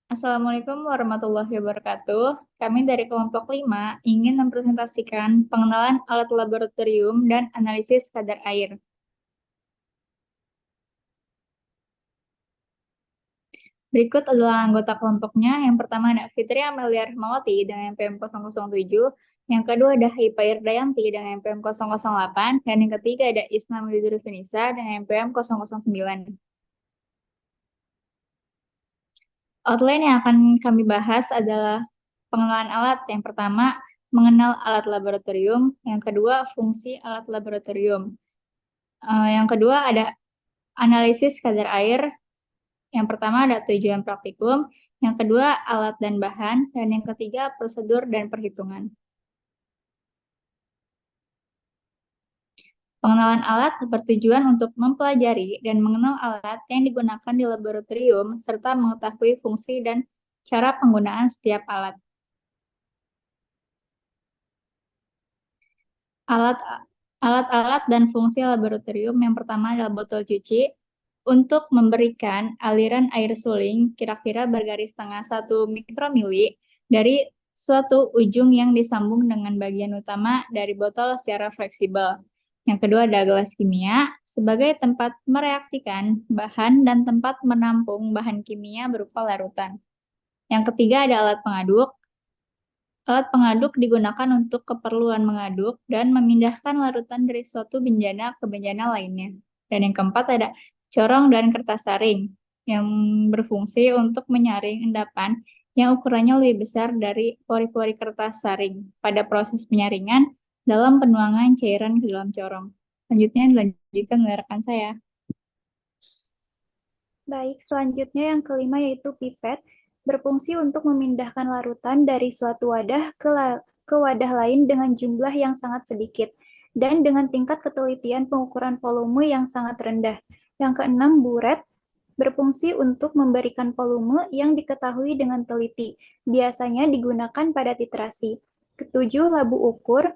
Assalamualaikum warahmatullahi wabarakatuh. Kami dari kelompok 5 ingin mempresentasikan pengenalan alat laboratorium dan analisis kadar air. Berikut adalah anggota kelompoknya. Yang pertama ada Fitri Amelia Rahmawati dengan MPM 007, yang kedua ada Hipa Irdayanti dengan MPM 008, dan yang ketiga ada Isna Wididur Finisa dengan MPM 009. Outline yang akan kami bahas adalah pengenalan alat. Yang pertama, mengenal alat laboratorium. Yang kedua, fungsi alat laboratorium. Yang kedua, ada analisis kadar air. Yang pertama, ada tujuan praktikum. Yang kedua, alat dan bahan. Dan yang ketiga, prosedur dan perhitungan. Pengenalan alat bertujuan untuk mempelajari dan mengenal alat yang digunakan di laboratorium, serta mengetahui fungsi dan cara penggunaan setiap alat. Alat Alat-alat dan fungsi laboratorium yang pertama adalah botol cuci untuk memberikan aliran air suling kira-kira bergaris tengah 1 mikromili dari suatu ujung yang disambung dengan bagian utama dari botol secara fleksibel. Yang kedua ada gelas kimia sebagai tempat mereaksikan bahan dan tempat menampung bahan kimia berupa larutan. Yang ketiga ada alat pengaduk. Alat pengaduk digunakan untuk keperluan mengaduk dan memindahkan larutan dari suatu bencana ke bencana lainnya. Dan yang keempat ada corong dan kertas saring yang berfungsi untuk menyaring endapan yang ukurannya lebih besar dari pori-pori kertas saring pada proses penyaringan dalam penuangan cairan ke dalam corong. Selanjutnya dilanjutkan oleh rekan saya. Baik, selanjutnya yang kelima yaitu pipet, berfungsi untuk memindahkan larutan dari suatu wadah ke wadah lain dengan jumlah yang sangat sedikit dan dengan tingkat ketelitian pengukuran volume yang sangat rendah. Yang keenam, buret, berfungsi untuk memberikan volume yang diketahui dengan teliti, biasanya digunakan pada titrasi. Ketujuh, labu ukur.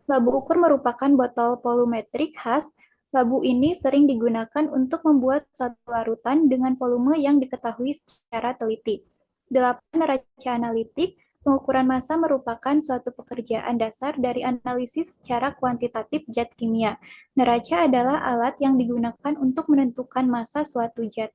Labu ukur merupakan botol volumetrik khas. Labu ini sering digunakan untuk membuat suatu larutan dengan volume yang diketahui secara teliti. 8. Neraca analitik. Pengukuran massa merupakan suatu pekerjaan dasar dari analisis secara kuantitatif zat kimia. Neraca adalah alat yang digunakan untuk menentukan massa suatu zat.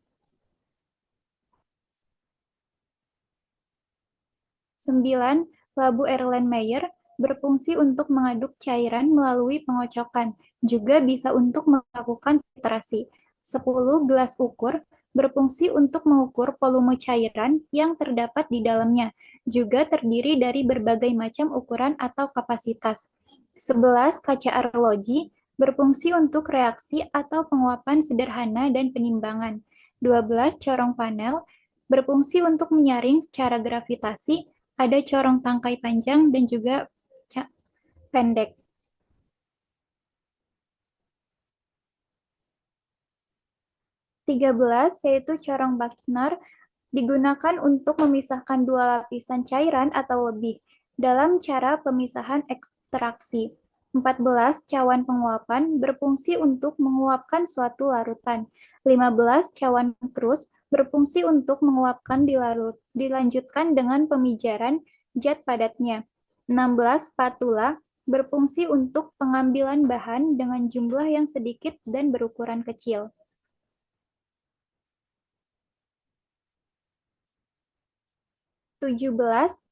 9. Labu Erlenmeyer berfungsi untuk mengaduk cairan melalui pengocokan, juga bisa untuk melakukan filtrasi. 10. Gelas ukur berfungsi untuk mengukur volume cairan yang terdapat di dalamnya, juga terdiri dari berbagai macam ukuran atau kapasitas. 11. Kaca arloji berfungsi untuk reaksi atau penguapan sederhana dan penimbangan. 12. Corong panel berfungsi untuk menyaring secara gravitasi, ada corong tangkai panjang dan juga pendek. 13 yaitu corong Buchner digunakan untuk memisahkan dua lapisan cairan atau lebih dalam cara pemisahan ekstraksi. 14. Cawan penguapan berfungsi untuk menguapkan suatu larutan. 15. Cawan krus berfungsi untuk menguapkan dilanjutkan dengan pemijaran zat padatnya. 16. Spatula berfungsi untuk pengambilan bahan dengan jumlah yang sedikit dan berukuran kecil. 17.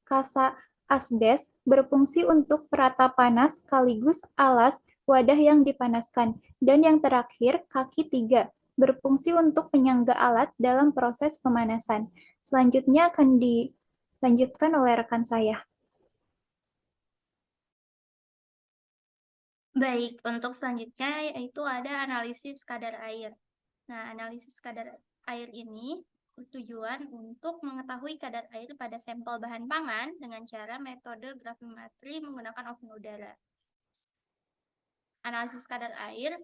Kasa asbes berfungsi untuk perata panas sekaligus alas wadah yang dipanaskan. Dan yang terakhir, kaki 3 berfungsi untuk penyangga alat dalam proses pemanasan. Selanjutnya akan dilanjutkan oleh rekan saya. Baik, untuk selanjutnya yaitu ada analisis kadar air. Nah, analisis kadar air ini bertujuan untuk mengetahui kadar air pada sampel bahan pangan dengan cara metode gravimetri menggunakan oven udara. Analisis kadar air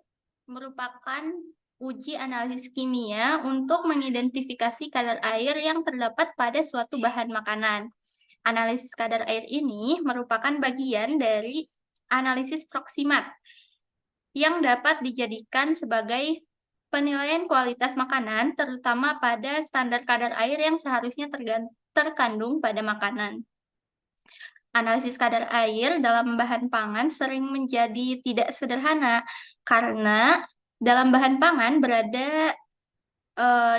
merupakan uji analisis kimia untuk mengidentifikasi kadar air yang terdapat pada suatu bahan makanan. Analisis kadar air ini merupakan bagian dari analisis proksimat yang dapat dijadikan sebagai penilaian kualitas makanan, terutama pada standar kadar air yang seharusnya terkandung pada makanan. Analisis kadar air dalam bahan pangan sering menjadi tidak sederhana karena dalam bahan pangan berada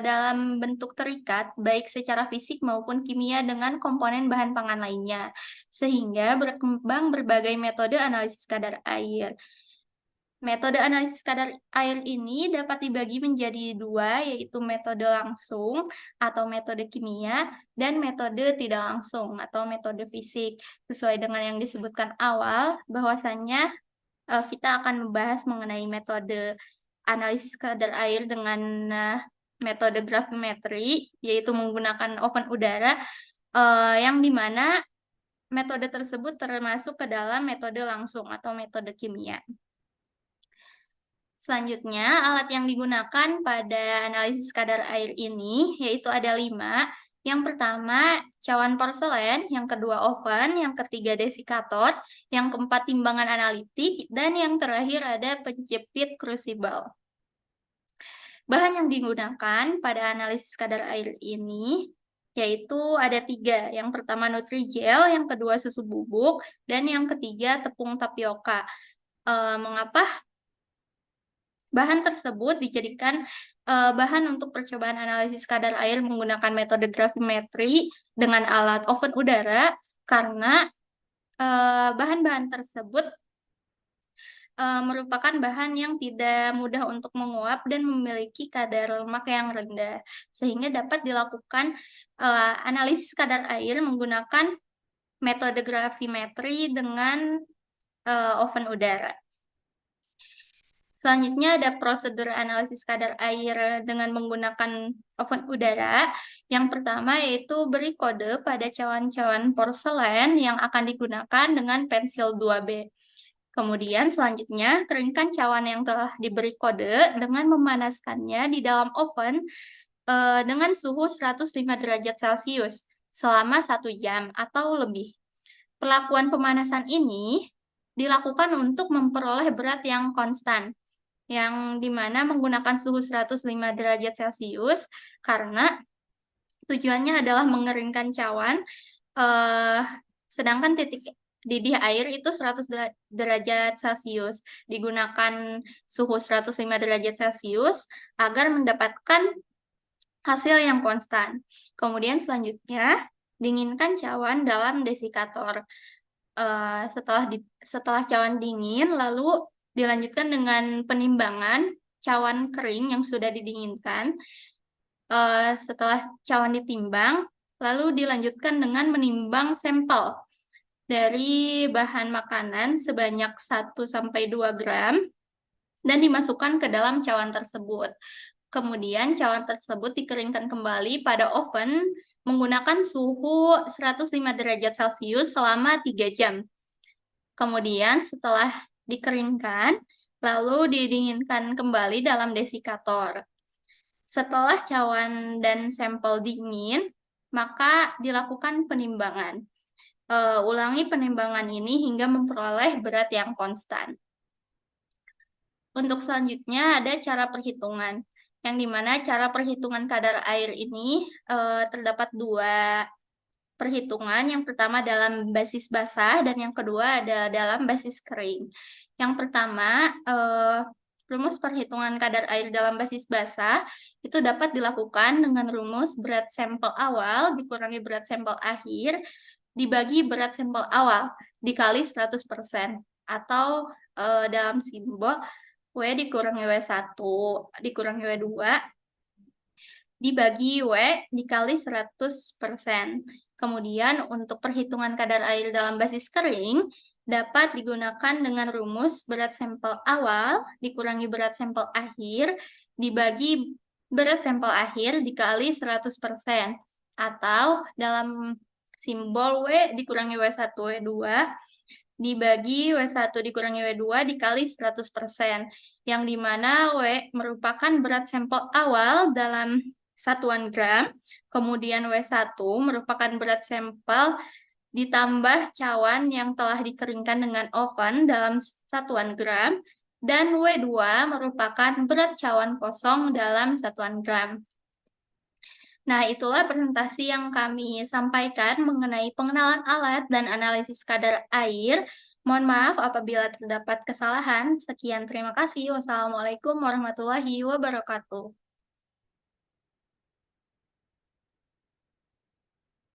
dalam bentuk terikat, baik secara fisik maupun kimia dengan komponen bahan pangan lainnya, sehingga berkembang berbagai metode analisis kadar air. Metode analisis kadar air ini dapat dibagi menjadi dua, yaitu metode langsung atau metode kimia, dan metode tidak langsung atau metode fisik. Sesuai dengan yang disebutkan awal, bahwasannya kita akan membahas mengenai metode analisis kadar air dengan metode gravimetri, yaitu menggunakan oven udara, yang dimana metode tersebut termasuk ke dalam metode langsung atau metode kimia. Selanjutnya, alat yang digunakan pada analisis kadar air ini yaitu ada 5. Yang pertama, cawan porselen, yang kedua oven, yang ketiga desikator, yang keempat timbangan analitik, dan yang terakhir ada penjepit crucible. Bahan yang digunakan pada analisis kadar air ini yaitu ada 3. Yang pertama Nutrijel, yang kedua susu bubuk, dan yang ketiga tepung tapioka. Mengapa bahan tersebut dijadikan bahan untuk percobaan analisis kadar air menggunakan metode gravimetri dengan alat oven udara? Karena bahan-bahan tersebut merupakan bahan yang tidak mudah untuk menguap dan memiliki kadar lemak yang rendah, sehingga dapat dilakukan analisis kadar air menggunakan metode gravimetri dengan oven udara. Selanjutnya ada prosedur analisis kadar air dengan menggunakan oven udara. Yang pertama yaitu beri kode pada cawan-cawan porselen yang akan digunakan dengan pensil 2B. Kemudian selanjutnya keringkan cawan yang telah diberi kode dengan memanaskannya di dalam oven dengan suhu 105 derajat Celcius selama 1 jam atau lebih. Perlakuan pemanasan ini dilakukan untuk memperoleh berat yang konstan, yang dimana menggunakan suhu 105 derajat Celcius karena tujuannya adalah mengeringkan cawan, sedangkan titik didih air itu 100 derajat Celcius. Digunakan suhu 105 derajat Celcius agar mendapatkan hasil yang konstan. Kemudian selanjutnya, dinginkan cawan dalam desikator. Setelah cawan dingin, lalu dilanjutkan dengan penimbangan cawan kering yang sudah didinginkan. Setelah cawan ditimbang, lalu dilanjutkan dengan menimbang sampel dari bahan makanan sebanyak 1-2 gram dan dimasukkan ke dalam cawan tersebut. Kemudian cawan tersebut dikeringkan kembali pada oven menggunakan suhu 105 derajat Celcius selama 3 jam. Kemudian setelah dikeringkan, lalu didinginkan kembali dalam desikator. Setelah cawan dan sampel dingin, maka dilakukan penimbangan. Ulangi penimbangan ini hingga memperoleh berat yang konstan. Untuk selanjutnya ada cara perhitungan, yang dimana cara perhitungan kadar air ini terdapat 2 perhitungan. Yang pertama dalam basis basah dan yang kedua ada dalam basis kering. Yang pertama, rumus perhitungan kadar air dalam basis basah itu dapat dilakukan dengan rumus berat sampel awal dikurangi berat sampel akhir dibagi berat sampel awal dikali 100%, atau dalam simbol W dikurangi W1 dikurangi W2 dibagi W dikali 100%. Kemudian untuk perhitungan kadar air dalam basis kering dapat digunakan dengan rumus berat sampel awal dikurangi berat sampel akhir dibagi berat sampel akhir dikali 100%, atau dalam simbol W dikurangi W1 W2 dibagi W1 dikurangi W2 dikali 100%, yang dimana W merupakan berat sampel awal dalam satuan gram, kemudian W1 merupakan berat sampel ditambah cawan yang telah dikeringkan dengan oven dalam satuan gram, dan W2 merupakan berat cawan kosong dalam satuan gram. Nah, itulah presentasi yang kami sampaikan mengenai pengenalan alat dan analisis kadar air. Mohon maaf apabila terdapat kesalahan. Sekian, terima kasih. Wassalamualaikum warahmatullahi wabarakatuh.